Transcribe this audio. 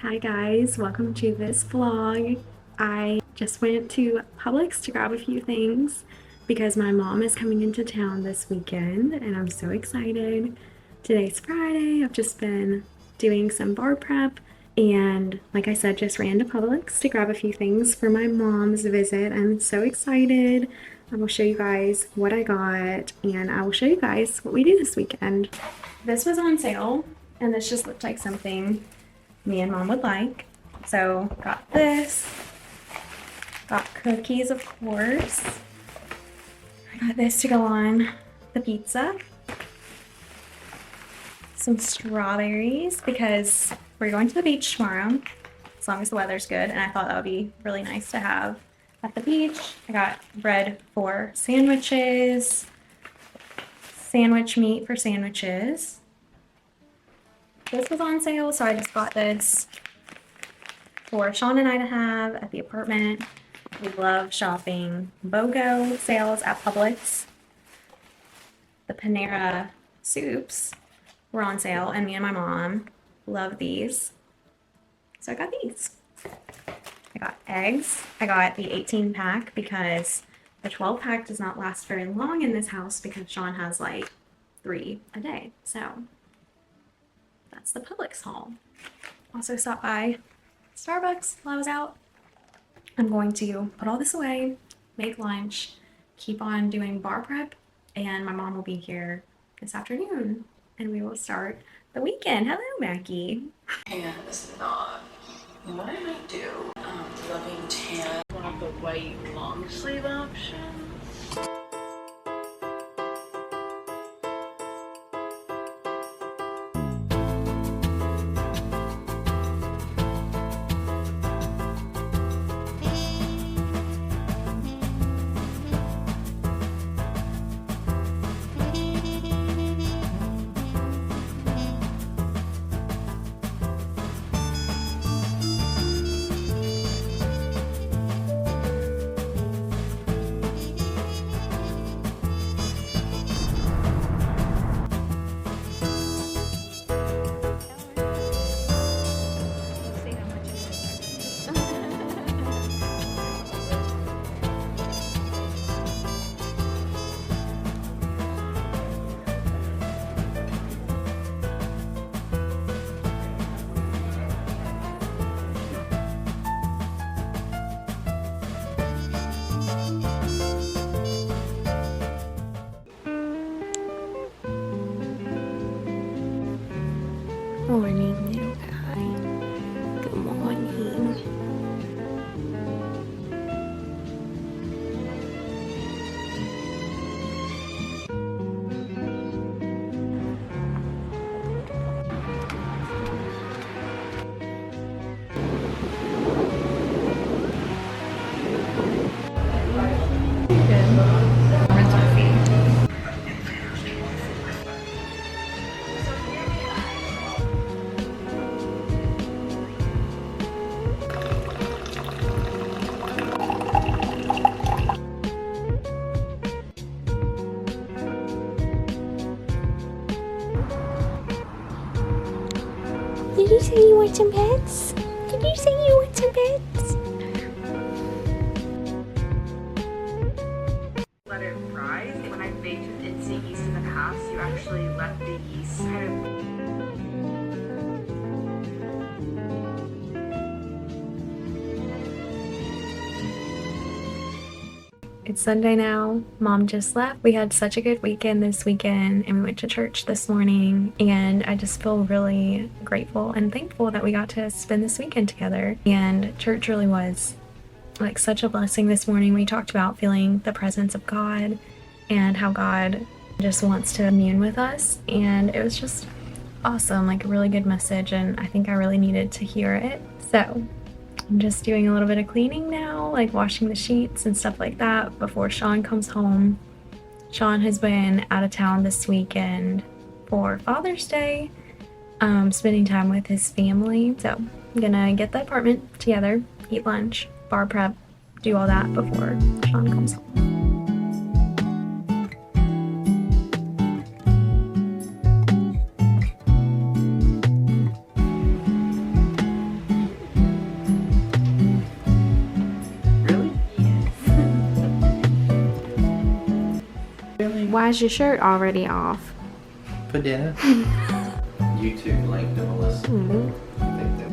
Hi guys, welcome to this vlog. I just went to Publix to grab a few things because my mom is coming into town this weekend and I'm so excited. Today's Friday. I've just been doing some bar prep and like I said, just ran to Publix to grab a few things for my mom's visit. I'm so excited. I will show you guys what I got and I will show you guys what we do this weekend. This was on sale and this just looked like something me and mom would like. So got this, got cookies of course. I got this to go on the pizza. Some strawberries because we're going to the beach tomorrow as long as the weather's good, and I thought that would be really nice to have at the beach. I got bread for sandwiches, sandwich meat for sandwiches. This was on sale, so I just got this for Sean and I to have at the apartment. We love shopping BOGO sales at Publix. The Panera soups were on sale, and me and my mom love these. So I got these. I got eggs. I got the 18-pack because the 12-pack does not last very long in this house because Sean has like 3 a day. So that's the Publix haul. Also stopped by Starbucks while I was out. I'm going to put all this away, make lunch, keep on doing bar prep, and my mom will be here this afternoon and we will start the weekend. Hello, Mackie. Tan is not what I might do. Loving tan. Want the white long sleeve option. Morning, little guy. Good morning. Did you say you want some pets? Did you say you want some pets? Let it rise. When I baked with instant yeast in the past, you actually let the yeast kind of It's Sunday now. Mom just left. We had such a good weekend this weekend and we went to church this morning, and I just feel really grateful and thankful that we got to spend this weekend together. And church really was like such a blessing this morning. We talked about feeling the presence of God and how God just wants to commune with us, and it was just awesome, like a really good message, and I think I really needed to hear it. So I'm just doing a little bit of cleaning now, like washing the sheets and stuff like that before Sean comes home. Sean has been out of town this weekend for Father's Day, spending time with his family. So I'm gonna get the apartment together, eat lunch, bar prep, do all that before Sean comes home. Why is your shirt already off? For dinner. YouTube link to Melissa. I think